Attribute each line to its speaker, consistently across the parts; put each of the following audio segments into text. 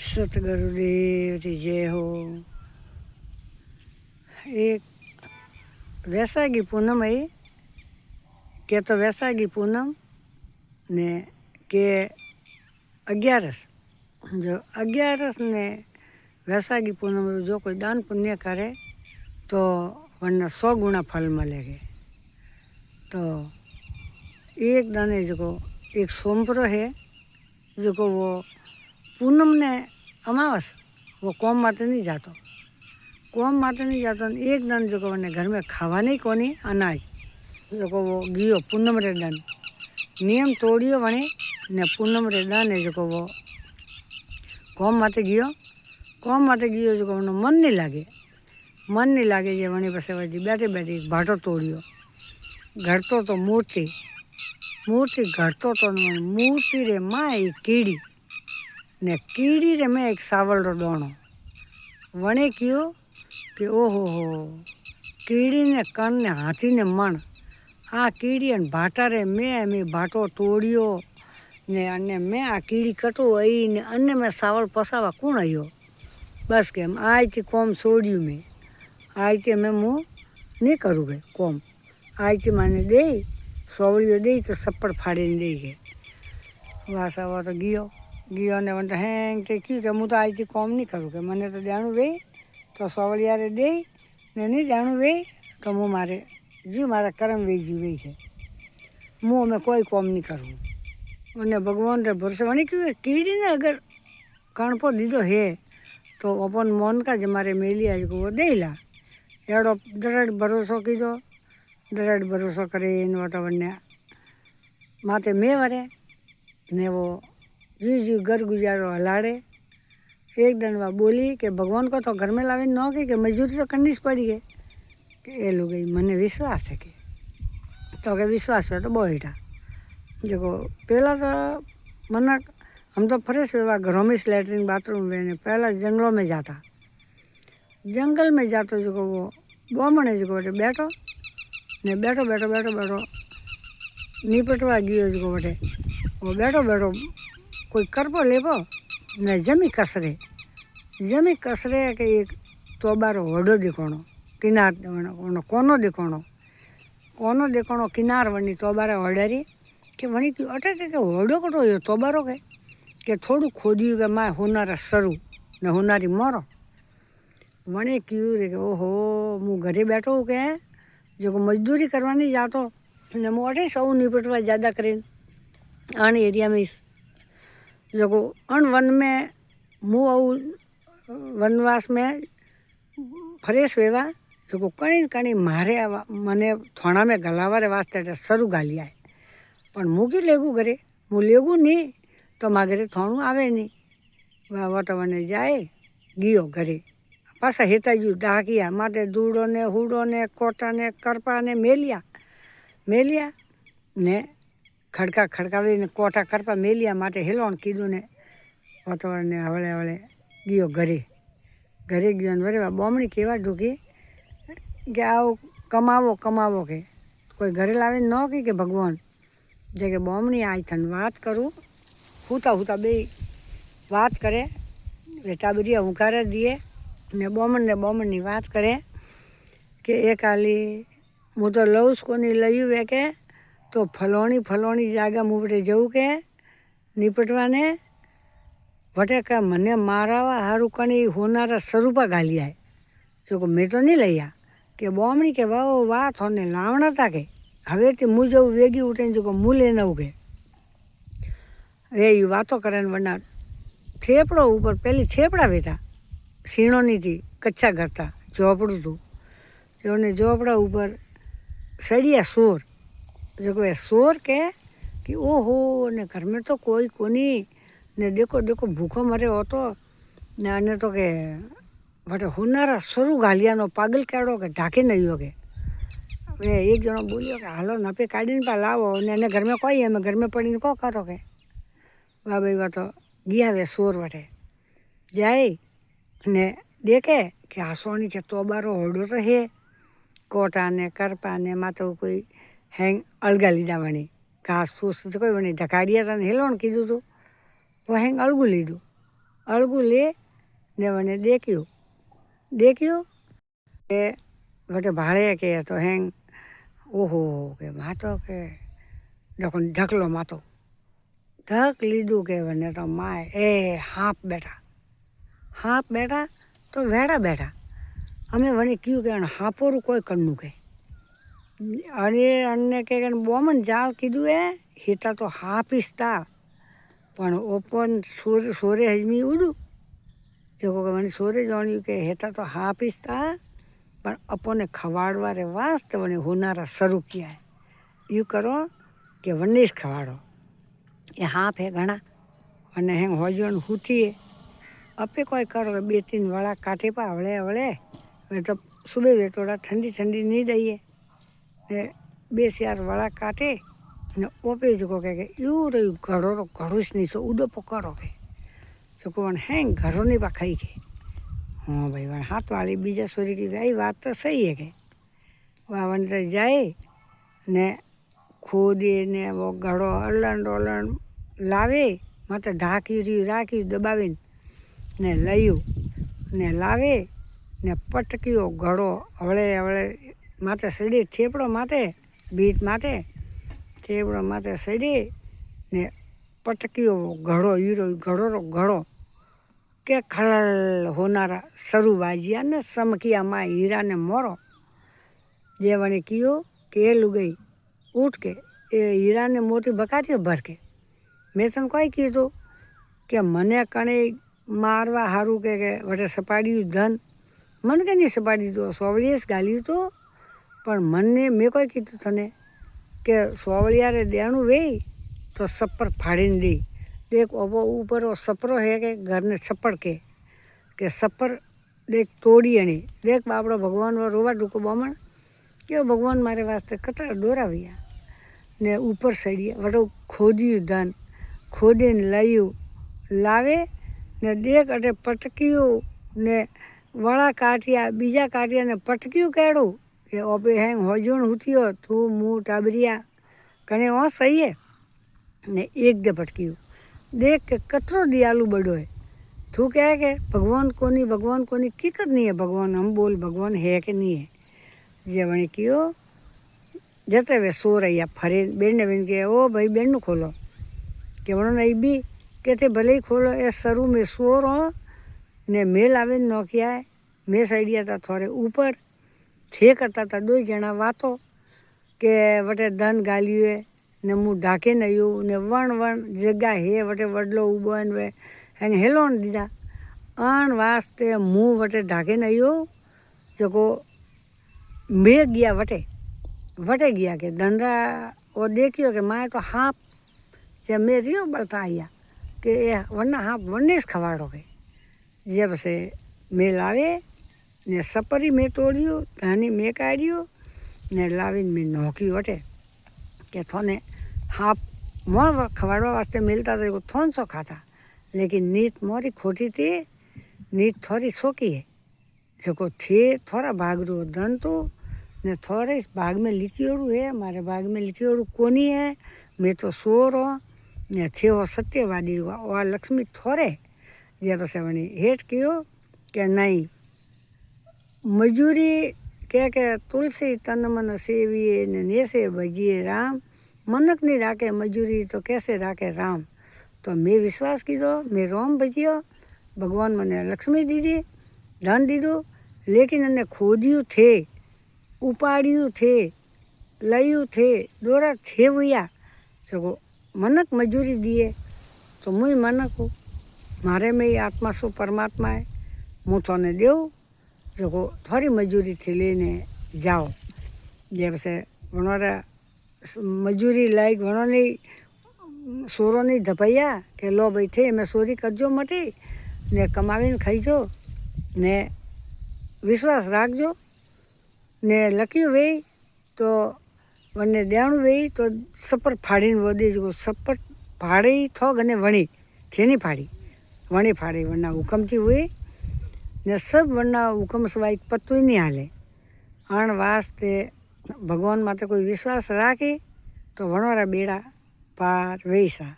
Speaker 1: સતગુરુદેવ રી જય હો। એક વૈશાખી પૂનમ આવી કે તો વૈશાખી પૂનમ ને કે 11 જો 11 ને વૈશાખી પૂનમ જો કોઈ દાન પુણ્ય કરે તો વरना 100 गुणा फल मिलेगा। तो एक दाने जो एक सोमवार है जो वो पूनम ने अमावस वो कोम माते नहीं जातो, कोम माते नहीं जातो। एक दान जो ने घर में खावा नहीं कोनी अनाज जो वो गियो पूनम रे दान नियम तोड़ियो वणे ने पूनम रे दान जो वो कोम माते गियो जो मन नहीं लागे जे वणे बस बैठे बैठे भाटो तोड़ियो घड़तो तो मूर्ति घड़तो तो मूर्ति रे माँ एक कीड़ी ने कीड़ी रे मैं एक सावल रो दोणो वणे क्यों कि ओहो हो कीड़ी ने कण ने हाथी ने मण आ कीड़ी ने भाटा रे मैं भाटो तोड़ियो ने अने मैं आ कीड़ी कटो आई ने अने मैं सावल पसावा कौन आयो। बस के आज थी कोम छोड़ियो मैं आज ते मैं मुँह नहीं करूँगे कोम आज ते मैंने दे सोवड़ियो दे तो सप्पड़ फाड़ी दे गए वास वो तो गियो ने वन हैंग ते क्यों कि मुँह तो आज थी कोम नहीं करूँगे मैंने तो जाणु वे तो सोवड़िया रे दे ने नहीं जाणु वे तो मुँह मारे जी मारा कर्म वे जी वे है मुँह में कोई कोम नहीं करूँ उन्हें भगवान रे भरोसे वनी क्यों कीड़ी ने अगर कणपो दीदो है तो अपन मन का जमारे मेलिया को वो दे ला एड़ो दरड़ भरोसो कीधो दरड़ भरोसो करे वो तो वने माते में वरे ने वो जी घर गुजारो हलाड़े। एक दिन वह बोली कि भगवान को तो घर में लावे न कि मजदूरी तो करनी पड़ी है कि ए लोग मने विश्वास है कि तो के विश्वास है तो बोईटा जो पहला तो मना हम तो फ्रेश हुआ घरों में लैट्रिन बाथरूम में पहला जंगलों में जाता जंगल में जातो जो वो बोमणे जो बैठो ने बैठो निपटवा गियो जो बटे वो बैठो कोई करपो लेवो ने जमी कसरे के एक तोबारो होडो दिखोणो किनार कोनो दिखोणो किनार वनी तोबारा होडारी कि वनी क्यों अटे के होडो कटो यो तोबारो के थोड़ू खोदियो के माँ होनारा सरू ने होनारी मोरो वने क्यों रे कि ओहो मु घरे बैठो हूँ के जो मजदूरी करवानी जातो ने मु अठे सौ निपटवा ज़्यादा करें आन एरिया में जो अण वन में मु वनवास में फ्रेश वेवा जो कणी मारे मने थोड़ा में गलावारे वास्ते सरू गाली आए पण मु की लेगू घरे मु लेगू नहीं तो माँ घरे थोड़ू आवे नहीं वह वो तो वने जाए गियो घरे पासा हेताजू ढाकिया माते दूड़ो ने हुड़ो ने कोटा ने करपा ने मेलिया ने खड़कावी ने कोटा करपा मेलिया माते हेलोण कीधुं ने वातावरण ने हवले गियो घरे गयो ने वरे बोमणी केवा ढूकी कि आओ कमावो के कोई घरे लावे न कि भगवान जे के बोमणी आई थन बात करूँ हुता बे बात करे बेटा बरिया हुकारे दिए ने बोमण बात करे कि एक आली मु तो लऊस कोनी लयू वे के तो फलोनी जागा मुवड़े जाऊँ के निपटवा ने वटे का मने मारावा हारू कणी होनारा स्वरूपा गाली आए जो को मैं तो नहीं लिया कि बोमणी के वाह थोने लावना था के हवे ते मु जो वेगी उठे जो को मु लेना उगे ये बातों करे वरना थेपड़ो ऊपर पहली थेपड़ा बेटा सीणो नहीं थी कच्चा घर था झोपड़ू थू जो ने झोपड़ा ऊपर सड़िया सोर जो सोर के कि ओहो ने घर में तो कोई कोनी ने देखो भूखो मरे हो तो ने अने तो के बटे हुनारा सरू गालिया नो पागल केड़ो के ढाके नहीं हो गए वे एक जनो बोलियो कि हालो नपे काढ़ी पा लावो ने घर में कोई है घर में पड़ी को करो के वाह भाई वाह तो गया वे सोर वटे जाए ने देखे कि आसोनी के तोबारो होड़ो रहे कोटा ने करपा ने मातो कोई हैंग अलगा लीधा वणी घास फूस तो कोई वणी ढकाड़िया तने हेलोण कीधुं तो वो हैंग अलगू लीधुं અળગું લે ને વને દેખ્યું કે વટે ભાળે કે તો હેંગ ઓહો કે માતો કે ઢકલો માતો ઢક લીધું કે વને તો માય એ હાંપ બેઠા તો વેડા બેઠા અમે વળી કહ્યું કે હાંપોરું કોઈ કરનું કે અરે કે બોમન જાળ કીધું હેતા તો હાપીશ તા પણ ઓપન સોરે હજમી ઉડું જો મને સોરે જાણ્યું કે હેતા તો હાપીશ તા પણ અપોને ખવાડવા રે વાસ્ત વને હોનારા શરૂ કિયા યુ કરો કે વનેશ ખવાડો એ હાંપ હે ઘણા અને હેંગ હોજણ હુથીએ अपे कोई करो 2-3 वाला काठे पा हवले वे तो सुबह वे थोड़ा ठंडी नहीं दईए ने 2-4 वाला काटे ने ओपे जो के यू रही घड़ो घड़ोस नहीं सो उडो पकड़ो के जो को है घरों नहीं पा खाई के हाँ भाई वन हाथ वाली बीजा सोरी की गई बात तो सही है के वह वन जाए ने खोदे ने वो घड़ो अलन लावे मत ढाकी राखी दबावी ने लयू ने लावे ने पटक्यो घड़ो हवळे माथे सड़ी थेपड़ो माथे बीट माथे थेपड़ो माथे सड़ी ने पटक्यो घड़ो हीरो घड़ो के खड़ल होनारा सरू वाजिया ने समकिया माँ हीरा ने मोरो जे वने कियो के लुगई उठ के ए हीरा ने मोटी बकातियो भर के मैं तन कोई कीधो के मने कणे मारवा हारू के वटे सपाड़ी धन मन के नहीं सपाड़ी तो सोवलियस गाली तो पर मन ने मैं कोई कीधु थने के सोवलिया रे देणु वे तो सपर फाड़ी दी देख वो ऊपर वो सपरो है के घर ने छप्पड़ के सपर देख तोड़ी अणी देख बापड़ो भगवान वो रोवा डूको बमण के भगवान मारे वास्ते कतरा दोराविया ने ऊपर सड़िया वटो खोदिયું धन खोदीने लायू लावे ने देख अटे पटक्યું ने वड़ा काटिया बीजा काटिया ने पटक्યું केड़ू के ओपे हैंग होजण हुतियो तू मुँह टाबरिया कने वहाँ सही है ने एक दे पटक्યું देख के कतरो दयालु बड़ो है तू क्या है कि भगवान कोनी किकर नहीं है भगवान हम बोल भगवान है कि नहीं है जे वणी कियो जते वे सो रही फरे बेन ने बेन के ओ भाई बेन नु खोलो के वणो नहीं भी कहते भले ही खोलो ए सरू में सो रहो ने मेल आवे नौकिया है मैं सड़िया था थोड़े ऊपर थे करता था 2 जना वातो के वटे धन गालियो है ने मुँह ढाके नयो ने वण जगह है वटे वडलो उबो वे हेंग हेलोन दीदा अण वास्ते मुँह वटे ढाके नयो जो को मैं गया वटे गया के धंधा और देखियो कि माए तो हाप जब मैं रियो बलता आया कि वरना हाप वनेस खवाड़ो के जब से मैं लावे ने सपरी में तोड़ियो धानी में काढ़ियो ने लावीन में नौकी वटे के थोने हाप मोर खवाड़वा वास्ते मिलता तो थोन सो खाता लेकिन नीत मोरी खोटी थी नीत थोड़ी सोकी है जो को थे थोड़ा भाग रो धन तो ने थोड़े इस भाग में लिखियोड़ू है हमारे भाग में लिखियोड़ू कोनी है मैं तो सो रहा ने थे वो सत्यवादी हुआ और लक्ष्मी थोड़े जब से वनी हेठ कियो के नहीं मजूरी के तुलसी तन मन सेविए ने से भजिए राम मनक नहीं राखे मजूरी तो कैसे राखे राम तो मैं विश्वास कीधो मैं राम भजियो भगवान मने लक्ष्मी दीदी धन दीदो लेकिन अने खोदियो थे उपाड़िયું थे लयू थे दोरा थे वया जो मनक मजूरी दिए तो मुई मनक हूँ मारे में ही आत्मा सो परमात्मा है मुँह थोने देव जो थोड़ी मजूरी थी लेने जाओ जब से वनोरा मजूरी लायक वनो नहीं सोरो नहीं धपैया के लो भाई थे मैं सोरी करजो मती ने कमावीने खाईजो ने विश्वास राखजो ने लख्યું वे तो वने देणु वे तो सपर फाड़ीने वो दे जो सपर फाड़ी थो गने वणी थेनी फाड़ी वणी फाड़ी वरना हुकम थी हुए ने सब वरना हुकम सिवाय पत्तो ही नहीं हाले अण वास्ते भगवान माते कोई विश्वास राखे तो वणोरा बेड़ा पार वैसा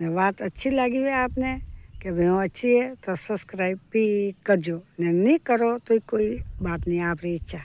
Speaker 1: ने बात अच्छी लगी है आपने कि भाई हम अच्छी है तो सब्सक्राइब भी करजो, ने नहीं करो तो कोई बात नहीं, आपकी इच्छा।